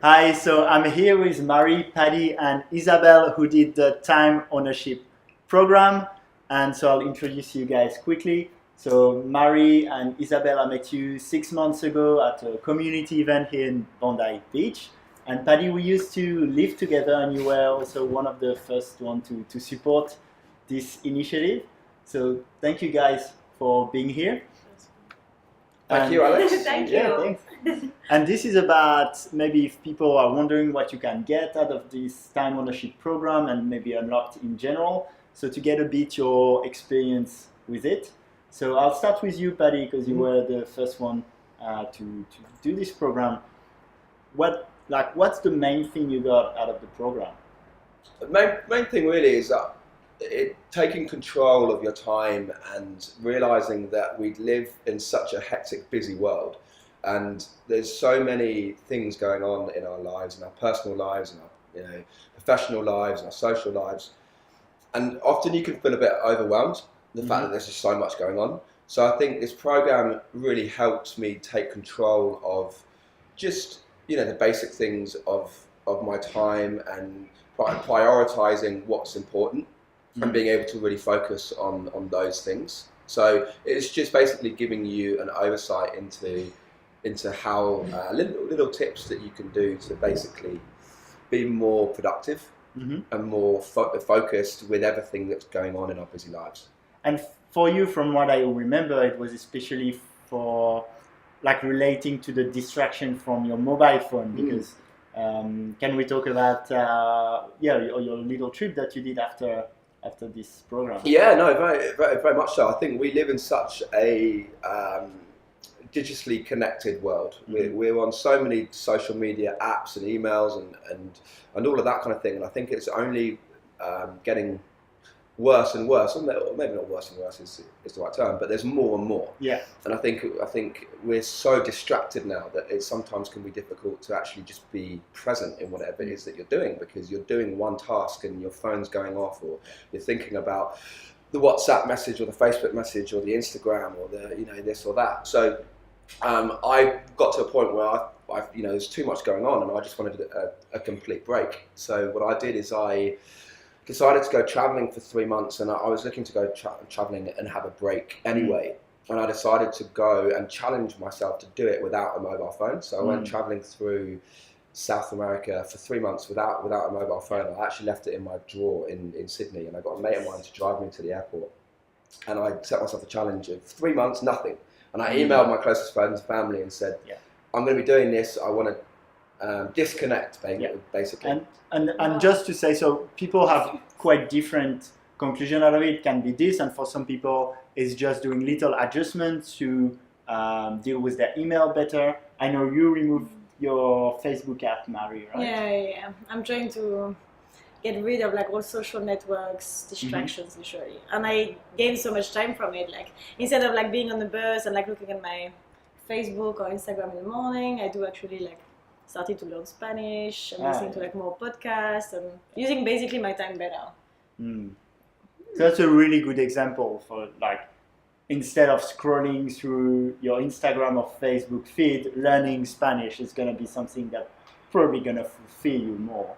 Hi, so I'm here with Marie, Paddy, and Isabel, who did the time ownership program. And so I'll introduce you guys quickly. So Marie and Isabel, I met you 6 months ago at a community event here in Bondi Beach. And Paddy, we used to live together, and you were also one of the first one to support this initiative. So thank you guys for being here. Thank you, Alex. Thank you. Yeah, thanks. And this is about maybe if people are wondering what you can get out of this time ownership program and maybe unlocked in general. So to get a bit your experience with it. So I'll start with you, Paddy, because you were the first one to do this program. What's the main thing you got out of the program? The main thing really is that taking control of your time and realizing that we live in such a hectic, busy world, and there's so many things going on in our lives, in our personal lives, in our professional lives, in our social lives, and often you can feel a bit overwhelmed. The fact that there's just so much going on. So I think this program really helped me take control of just the basic things of my time and prioritizing what's important. And being able to really focus on those things. So it's just basically giving you an oversight into how little tips that you can do to basically be more productive and more focused with everything that's going on in our busy lives. And for you, from what I remember, it was especially for relating to the distraction from your mobile phone, because can we talk about your little trip that you did after this program? Yeah, no, very much so. I think we live in such a digitally connected world. We're on so many social media apps and emails and all of that kind of thing. And I think it's only getting worse and worse. Or maybe not worse and worse is the right term, but there's more and more. Yeah. And I think we're so distracted now that it sometimes can be difficult to actually just be present in whatever it is that you're doing, because you're doing one task and your phone's going off, or you're thinking about the WhatsApp message or the Facebook message or the Instagram or the this or that. So I got to a point where I there's too much going on and I just wanted a complete break. So what I did is I decided to go traveling for 3 months, and I was looking to go traveling and have a break anyway. And I decided to go and challenge myself to do it without a mobile phone. So I went traveling through South America for 3 months without a mobile phone. I actually left it in my drawer in Sydney, and I got a mate of mine to drive me to the airport. And I set myself a challenge of 3 months, nothing. And I emailed my closest friends and family and said, I'm going to be doing this. I want to disconnect, basically. And just to say, so people have quite different conclusion out of it. It can be this, and for some people it's just doing little adjustments to deal with their email better. I know you removed your Facebook app, Marie, right? Yeah. I'm trying to get rid of all social networks, distractions literally. And I gained so much time from it. Instead of being on the bus and looking at my Facebook or Instagram in the morning, I do actually started to learn Spanish and listening to more podcasts and using basically my time better. So that's a really good example for instead of scrolling through your Instagram or Facebook feed, learning Spanish is going to be something that probably going to fulfill you more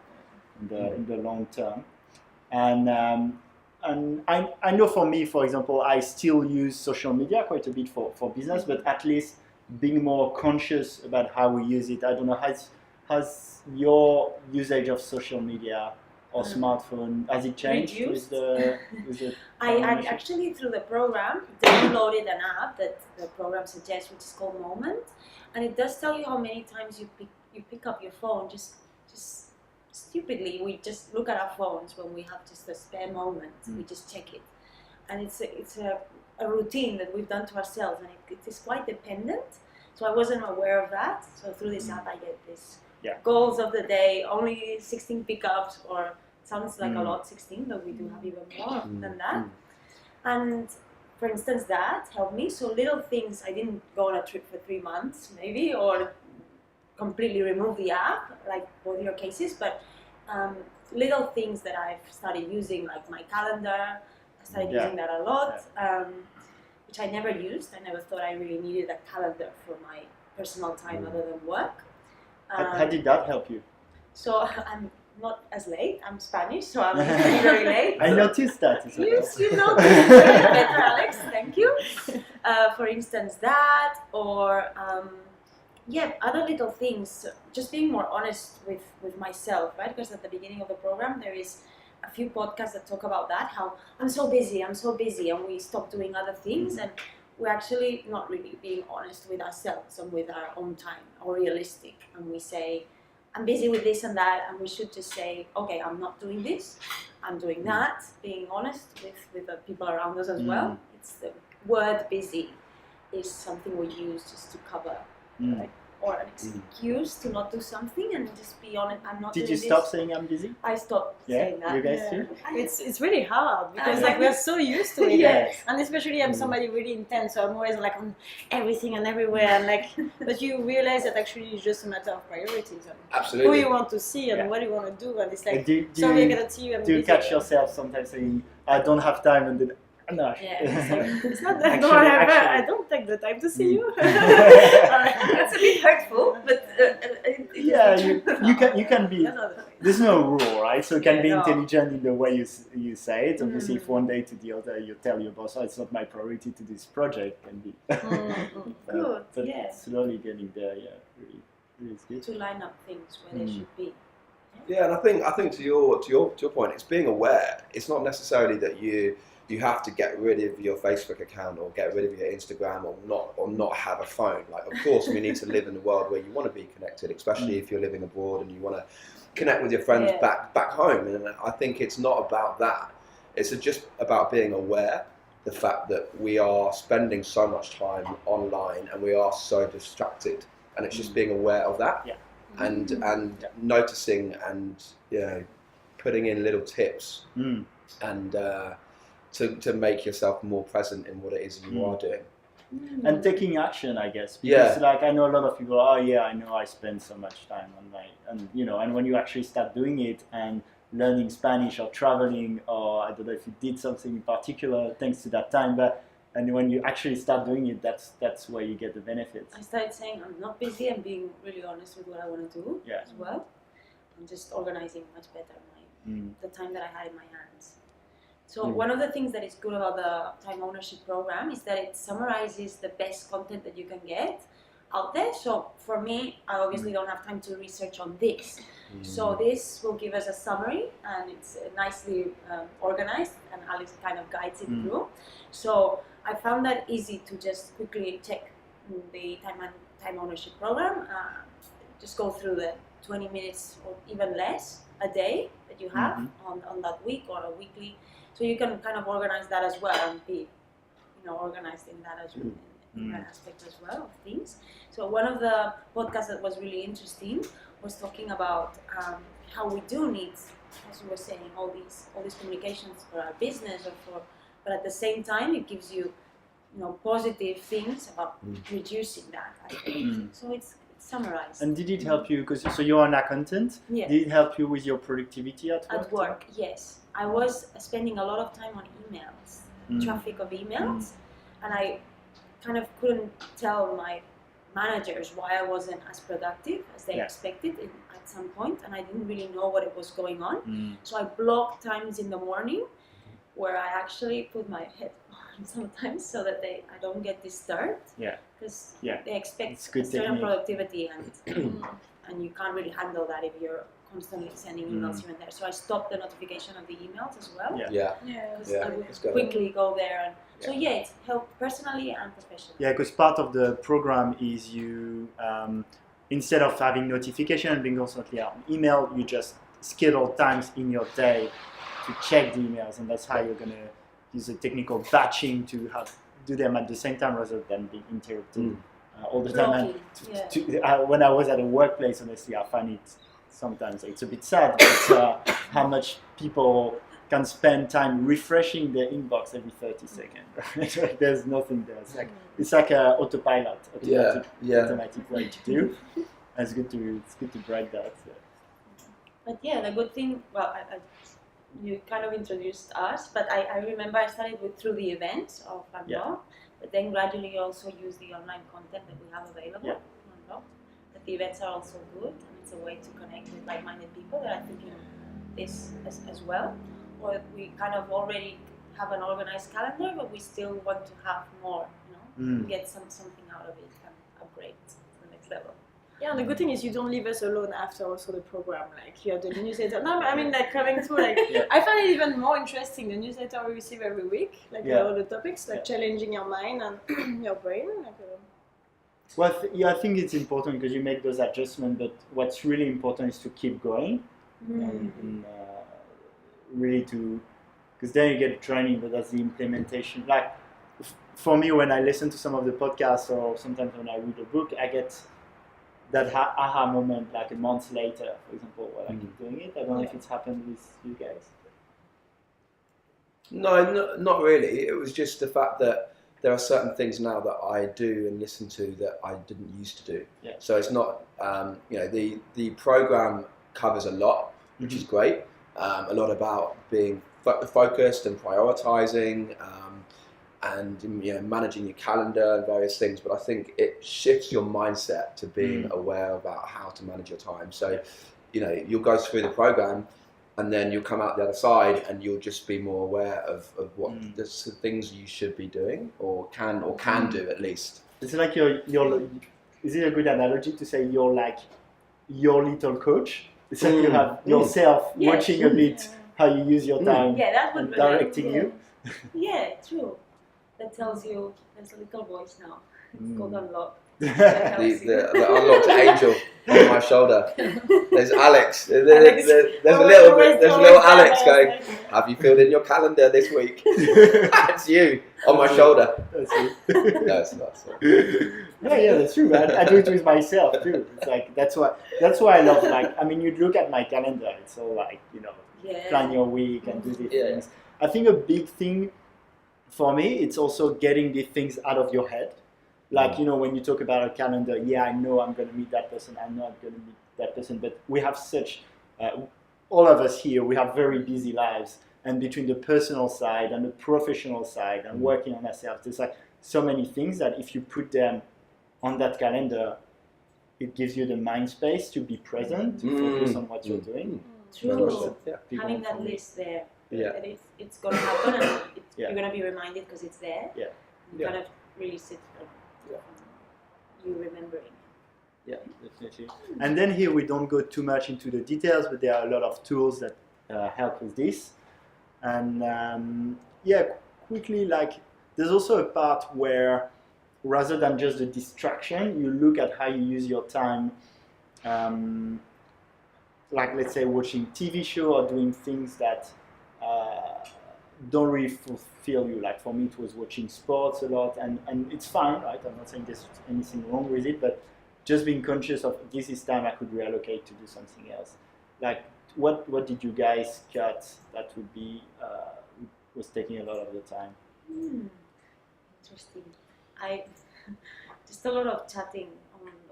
in the long term. And I know for me, for example, I still use social media quite a bit for business, but at least being more conscious about how we use it. I don't know, has your usage of social media or smartphone, has it changed with the I actually, through the program, downloaded an app that the program suggests, which is called Moment, and it does tell you how many times you pick up your phone. Just stupidly, we just look at our phones when we have just a spare moment. We just check it, and it's a routine that we've done to ourselves, and it is quite dependent. So I wasn't aware of that. So through this app, I get this goals of the day, only 16 pickups, or sounds like a lot, 16, but we do have even more than that. And for instance, that helped me. So little things, I didn't go on a trip for 3 months maybe, or completely remove the app, like both your cases, but little things that I've started using, like my calendar. I started using that a lot, which I never used. I never thought I really needed a calendar for my personal time other than work. How did that help you? So I'm not as late. I'm Spanish, so I'm usually very late. I noticed that. You noticed better, Alex. Thank you. For instance, that, or other little things. Just being more honest with myself, right? Because at the beginning of the program, there is a few podcasts that talk about that. How I'm so busy, and we stop doing other things, and we're actually not really being honest with ourselves and with our own time, or realistic. And we say, I'm busy with this and that, and we should just say, okay, I'm not doing this, I'm doing that, being honest with the people around us as well. It's the word busy is something we use just to cover, right? Or an excuse to not do something, and just be honest, I'm not doing this. Did you stop saying I'm busy? I stopped saying that. You guys too? It's really hard because like we're so used to it. Yes. And especially I'm somebody really intense, so I'm always like on everything and everywhere, and like but you realize that actually it's just a matter of priorities and Absolutely. who you want to see and what you want to do, and it's like sorry I cannot see you. Do you catch yourself sometimes saying I don't have time, and then no. Yeah, it's not that Actually, I don't take the time to see you. That's a bit hurtful, but Yeah, you can be. That's not the way. There's no rule, right? So you can be no. intelligent in the way you say it. Obviously, if one day to the other you tell your boss, "Oh, it's not my priority to this project," can be. Good, but yeah. slowly getting there, really is good. to line up things where they should be. Yeah, and I think to your point, it's being aware. It's not necessarily that you have to get rid of your Facebook account or get rid of your Instagram or not have a phone. Like, of course, we need to live in a world where you want to be connected, especially if you're living abroad and you want to connect with your friends back home. And I think it's not about that. It's just about being aware the fact that we are spending so much time online and we are so distracted, and it's just being aware of that. Yeah. And noticing and putting in little tips and to make yourself more present in what it is you are doing. And taking action, I guess. Because like I know a lot of people, I know I spend so much time online, and when you actually start doing it and learning Spanish or traveling, or I don't know if you did something in particular thanks to that time, and when you actually start doing it, that's where you get the benefits. I started saying I'm not busy and being really honest with what I want to do as well. I'm just organizing much better the time that I had in my hands. So one of the things that is good about the time ownership program is that it summarizes the best content that you can get out there. So for me, I obviously don't have time to research on this. So this will give us a summary, and it's nicely organized, and Alex kind of guides it through. So I found that easy to just quickly check the time ownership program. Just go through the 20 minutes or even less a day that you have on that week or a weekly. So you can kind of organize that as well and be, organized in that as well, in that aspect as well of things. So one of the podcasts that was really interesting was talking about how we do need, as you were saying, all these communications for our business but at the same time it gives you, positive things about reducing that. I think. So it's summarized. And did it help you? So you're an accountant. Yes. Did it help you with your productivity at work? At work, yes. I was spending a lot of time on emails, traffic of emails, and I kind of couldn't tell my managers why I wasn't as productive as they expected at some point, and I didn't really know what it was going on. So I blocked times in the morning where I actually put my head on sometimes so that I don't get disturbed. Yeah. Because they expect It's good a certain technique. productivity, and you can't really handle that if you're constantly sending emails here and there. So I stopped the notification of the emails as well. Because I would it's good. quickly go there. And so it's helped personally and professionally. Yeah, because part of the program is you, instead of having notification and being constantly on email, you just schedule times in your day to check the emails, and that's how you're going to use a technical batching to do them at the same time rather than being interrupted all the time. And when I was at a workplace, honestly, I find it sometimes it's a bit sad, but how much people can spend time refreshing their inbox every 30 seconds. There's nothing there. It's like a autopilot, automatic way to do. And it's good to break that. But the good thing, you kind of introduced us, but I remember I started through the events of Unlocked, but then gradually you also use the online content that we have available on Unlocked. the events are also good, and it's a way to connect with like-minded people that are thinking this as well. Or we kind of already have an organized calendar, but we still want to have more, get something out of it and upgrade to the next level. Yeah, and the good thing is you don't leave us alone after also the program. Like you have the newsletter. No, I mean like coming through. Like I find it even more interesting the newsletter we receive every week. Like all the topics, like challenging your mind and your brain. Like, well, I think it's important because you make those adjustments. But what's really important is to keep going and really because then you get training. But that's the implementation. Like for me, when I listen to some of the podcasts or sometimes when I read a book, I get that aha moment like a month later, for example, when I keep doing it. I don't know if it's happened with you guys. No, not really. It was just the fact that there are certain things now that I do and listen to that I didn't used to do. Yeah. So it's not, the program covers a lot, which is great. A lot about being focused and prioritizing. And managing your calendar and various things, but I think it shifts your mindset to being aware about how to manage your time. So, you'll go through the program, and then you'll come out the other side, and you'll just be more aware of what the things you should be doing or can do at least. It's like your. Is it a good analogy to say you're like your little coach? It's like you have yourself watching a bit how you use your time and directing you. Yeah, true. That tells you there's a little voice now. It's called Unlocked. The unlocked angel on my shoulder. There's Alex. There's a little Alex going, have you filled in your calendar this week? That's you on my shoulder. That's it. No, it's not. Yeah, that's true. I do it with myself too. It's like that's why I love you look at my calendar. It's all like plan your week and do these things. I think a big thing for me, it's also getting the things out of your head. Like, when you talk about a calendar, I know I'm going to meet that person. I know I'm going to meet that person. But we have all of us here, we have very busy lives. And between the personal side and the professional side and working on ourselves, there's like so many things that if you put them on that calendar, it gives you the mind space to be present, to focus on what you're doing. True. Having that list there. That it's going to happen and you're going to be reminded because it's there. You're going to really sit for you remembering. Yeah, definitely. And then here we don't go too much into the details, but there are a lot of tools that help with this. And quickly, there's also a part where rather than just the distraction, you look at how you use your time. Let's say watching TV show or doing things that don't really fulfill you. Like for me, it was watching sports a lot, and it's fine, right? I'm not saying there's anything wrong with it, but just being conscious of this is time I could reallocate to do something else. Like, what did you guys cut that would be was taking a lot of your time? Interesting. I just a lot of chatting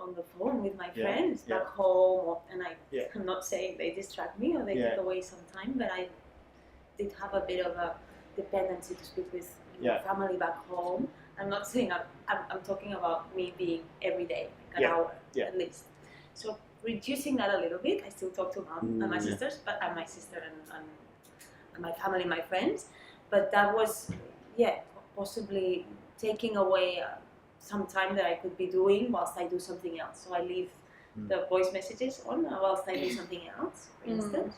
on the phone with my friends back home, and I'm not saying they distract me or they take away some time, but I did have a bit of a dependency to speak with family back home. I'm not saying I'm talking about me being every day, like an hour at least. So reducing that a little bit. I still talk to mom and my sisters, and my sister and my family, my friends. But that was possibly taking away some time that I could be doing whilst I do something else. So I leave the voice messages on whilst I do something else, for instance.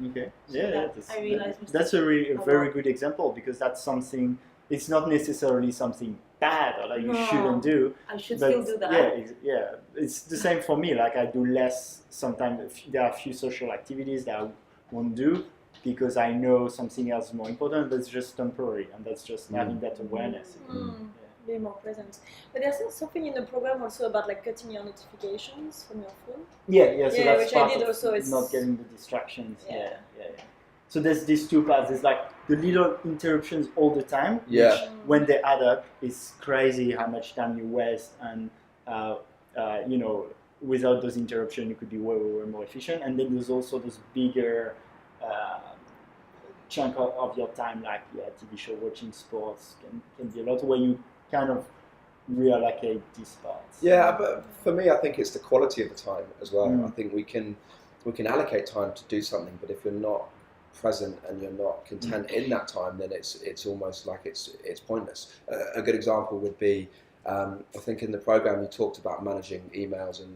Okay. So I realized that's a very good example, because that's something. It's not necessarily something bad or that you shouldn't do. I should still do that. Yeah. It's the same for me. Like I do less sometimes. There are a few social activities that I won't do because I know something else is more important. But it's just temporary, and that's just having that awareness. Be more present. But there's something in the program also about like cutting your notifications from your phone. Yeah. So that's which part I did of also. It's not getting the distractions. Yeah. So there's these two parts. There's like the little interruptions all the time. Yeah. Which, when they add up, it's crazy how much time you waste. And without those interruptions, you could be way more efficient. And then there's also this bigger chunk of your time, like TV show, watching sports, can be a lot, where you kind of reallocate these parts? Yeah, but for me, I think it's the quality of the time as well. Mm. I think we can allocate time to do something, but if you're not present and you're not content in that time, then it's almost like it's pointless. A good example would be, I think in the program you talked about managing emails and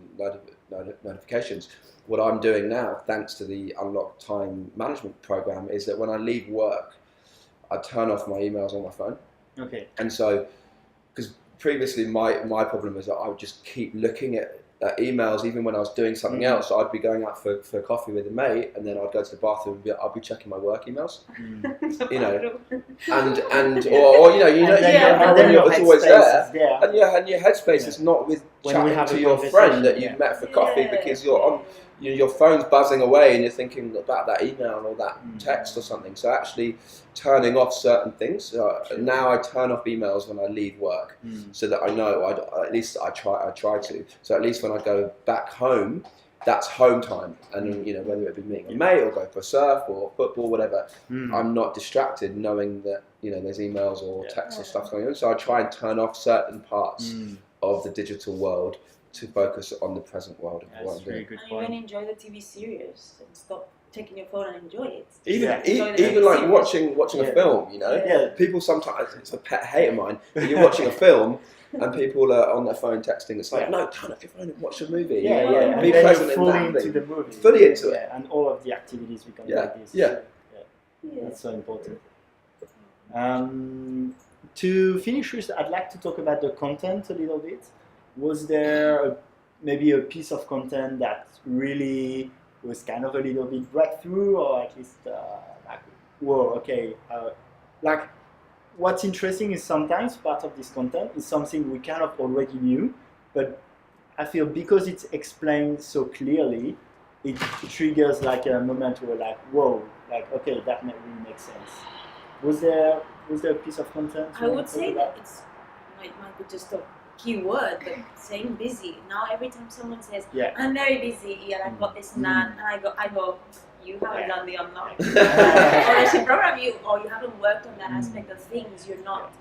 notifications. What I'm doing now, thanks to the Unlock Time Management program, is that when I leave work, I turn off my emails on my phone. Okay. And so, because previously my problem was that I would just keep looking at emails even when I was doing something else. So I'd be going out for coffee with a mate, and then I'd go to the bathroom and I'd be checking my work emails, you know, and or you know, it's always there. And your headspace is not with chatting to your friend that you've met for coffee, because you're on. Your phone's buzzing away and you're thinking about that email or that text or something. So actually turning off certain things. Now I turn off emails when I leave work, so that I know, at least I try to. So at least when I go back home, that's home time. And you know, whether it be meeting a mate or go for a surf or football, whatever, I'm not distracted knowing that, you know, there's emails or texts or stuff going on. So I try and turn off certain parts of the digital world to focus on the present world. That's a very good and point. even enjoy the TV series and stop taking your phone and enjoy it. Even like watching a film, you know. Yeah. People sometimes, it's a pet hate of mine, but you're watching a film and people are on their phone texting. It's like, no, turn off your phone and watch a movie. Yeah, you know, yeah. Be And then present fully in that into thing. the movie. Fully into it. And all of the activities become like this. Yeah. That's so important. To finish with, I'd like to talk about the content a little bit. Was there maybe a piece of content that really was kind of a little bit breakthrough, or at least like, whoa, okay. Like, what's interesting is sometimes part of this content is something we kind of already knew, but I feel because it's explained so clearly, it triggers like a moment where like, whoa, like, okay, that really makes sense. Was there a piece of content? I would say that it's might be just a keyword, but saying busy. Now every time someone says, I'm very busy, I've got this and that, and I go, you haven't done the unlock. Or I should program you, or you haven't worked on that aspect of things. You're not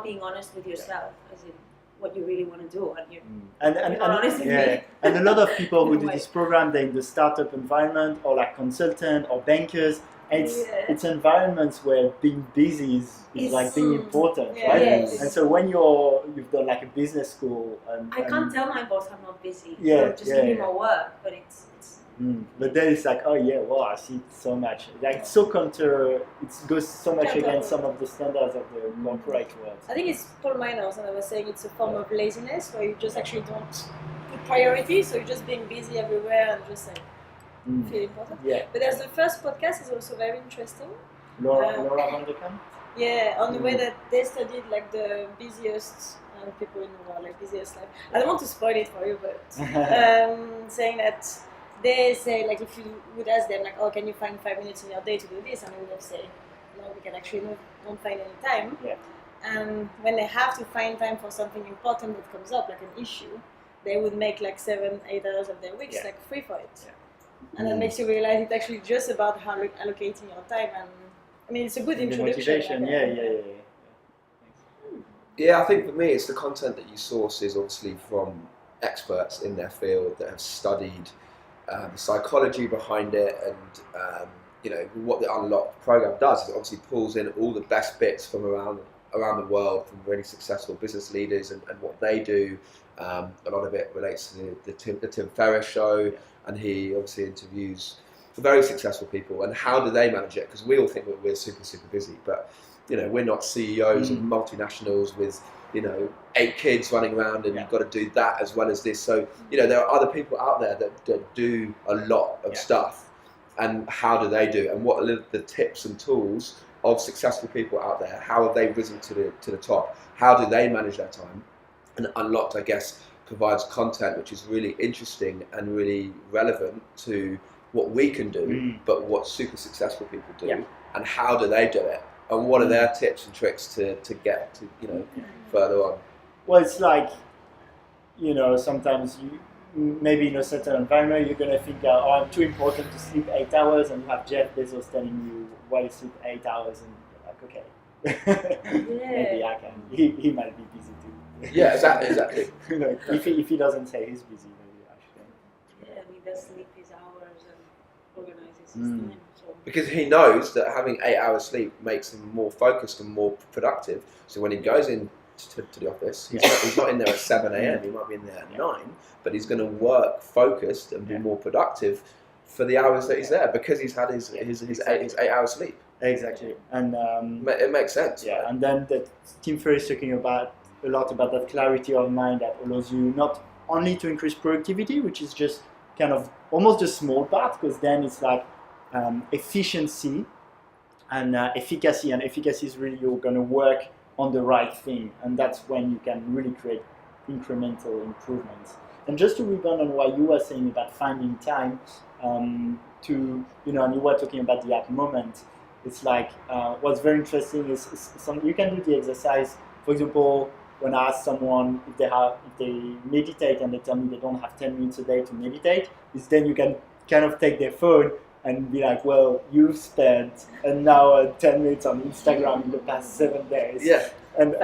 being honest with yourself, as in what you really want to do, and you're not honest with me. And a lot of people who do this program, they're in the startup environment, or like consultant or bankers. It's environments where being busy is like being important, right? Yes. And so when you've done like a business school, I can't tell my boss I'm not busy. Yeah, so just give me more work, but it's. But then it's like, oh yeah, wow, I see so much. Like it's so it goes so much against some of the standards of the corporate world. I think it's Paul Miners, and I was saying it's a form of laziness where you just actually don't put priorities, so you're just being busy everywhere and just like feel important. Yeah. But as the first podcast is also very interesting. Laura Van der Kamp? Yeah, on the way that they studied like the busiest people in the world, like busiest life. I don't want to spoil it for you, but saying that they say, like, if you would ask them, like, oh, can you find 5 minutes in your day to do this? And they would have said, no, we can actually don't find any time. Yeah. And when they have to find time for something important that comes up, like an issue, they would make like 7-8 hours of their weeks like free for it. Yeah. And that makes you realize it's actually just about how allocating your time. And I mean, it's a good introduction. Motivation, Yeah, I think for me, it's the content that you source is obviously from experts in their field that have studied the psychology behind it, and you know what the Unlock program does is it obviously pulls in all the best bits from around the world, from really successful business leaders and what they do. A lot of it relates to the Tim Ferriss show, and he obviously interviews very successful people and how do they manage it, because we all think that we're super busy, but you know, we're not CEOs of multinationals with, you know, 8 kids running around and you've got to do that as well as this. So, you know, there are other people out there that do a lot of stuff, and how do they do it? And what are the tips and tools of successful people out there? How have they risen to the top? How do they manage their time? And Unlocked, I guess, provides content which is really interesting and really relevant to what we can do, but what super successful people do, and how do they do it? And what are their tips and tricks to get to, you know, further on? Well, it's like, you know, sometimes maybe in a certain environment you're gonna think, oh, I'm too important to sleep 8 hours, and you have Jeff Bezos telling you why you sleep 8 hours, and you're like, okay, maybe I can. He might be busy too. Yeah, exactly. Like, if he doesn't say he's busy, maybe actually. Yeah, and he does sleep his hours and organizes his Mm. time. So Because he knows that having 8 hours sleep makes him more focused and more productive. So when he goes in to the office, he's not in there at 7 a.m. He might be in there at 9, but he's going to work focused and be more productive for the hours that he's there because he's had his 8 hours sleep. Exactly, and It makes sense. yeah, Right? and then that Tim Ferriss is talking about a lot about that clarity of mind that allows you not only to increase productivity, which is just kind of almost a small part, because then it's like efficiency and efficacy, and efficacy is really you're going to work on the right thing, and that's when you can really create incremental improvements. And just to rebound on what you were saying about finding time to, and you were talking about the app moment. It's like what's very interesting is you can do the exercise. For example, when I ask someone if they meditate and they tell me they don't have 10 minutes a day to meditate, is then you can kind of take their phone and be like, well, you've spent an hour 10 minutes on Instagram in the past 7 days. Yeah. And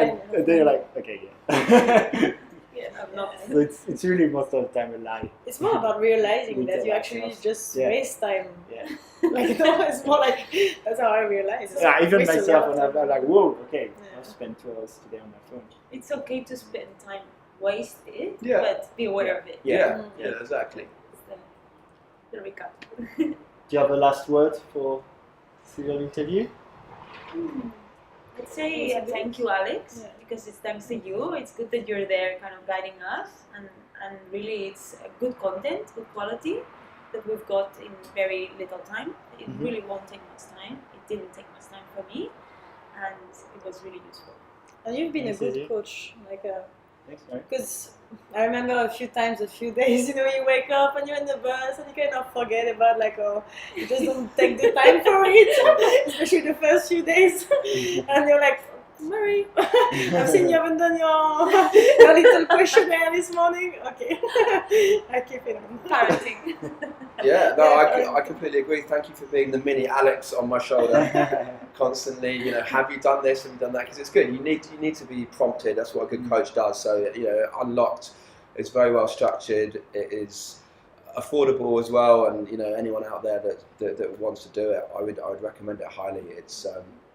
they're like, okay, yeah. yeah, I'm not. So it's really most of the time a lie. It's more about realizing that you Retail actually ourselves. just Yeah. waste time. Yeah. Like, no, it's more like, that's how I realize. It's Yeah, even waste a myself, lot when of I'm like, whoa, okay, Yeah. I've spent 2 hours today on my phone. It's okay to spend time wasted, Yeah. but be aware of it. Yeah, Mm. yeah, exactly. It's the recap. Do you have a last word for serial interview? I'd say thank you, Alex, Yeah. because it's thanks to you. It's good that you're there kind of guiding us, and really it's good content, good quality that we've got in very little time. It Mhm. really won't take much time. It didn't take much time for me, and it was really useful. And you've been Thanks, a good Izzy. coach, like Thanks, right? because I remember a few days, you wake up and you're in the bus and you kind of forget about you just don't take the time for it, especially the first few days, and you're like, Mary, I've seen you haven't done your little questionnaire this morning. Okay, I keep it on. Parenting. Yeah, no, I completely agree. Thank you for being the mini Alex on my shoulder constantly. Have you done this? Have you done that? Because it's good. You need to be prompted. That's what a good coach does. So Unlocked is very well structured. It is affordable as well, and anyone out there that wants to do it, I would recommend it highly.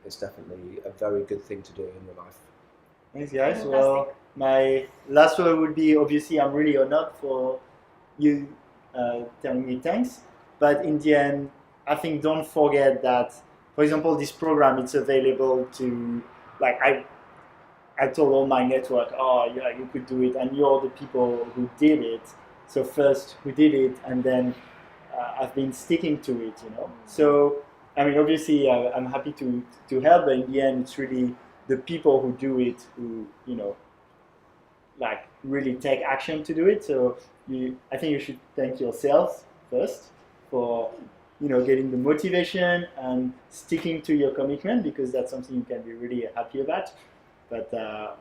It's definitely a very good thing to do in your life. Thanks, guys. Fantastic. Well, my last word would be, obviously, I'm really honored for you telling me thanks. But in the end, I think don't forget that, for example, this program, it's available to, I told all my network, oh, yeah, you could do it. And you're the people who did it. So first, who did it, and then I've been sticking to it, So, I mean, obviously, I'm happy to help, but in the end, it's really the people who do it who, really take action to do it. So I think you should thank yourself first for, getting the motivation and sticking to your commitment, because that's something you can be really happy about. But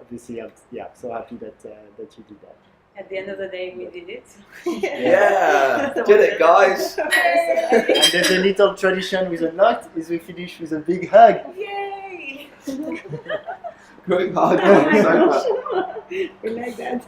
obviously, I'm so happy that you did that. At the end of the day, we did it. Yeah, did it, guys. And there's a little tradition with Unlocked, is we finish with a big hug. Yay! Group hug. So much. We like that.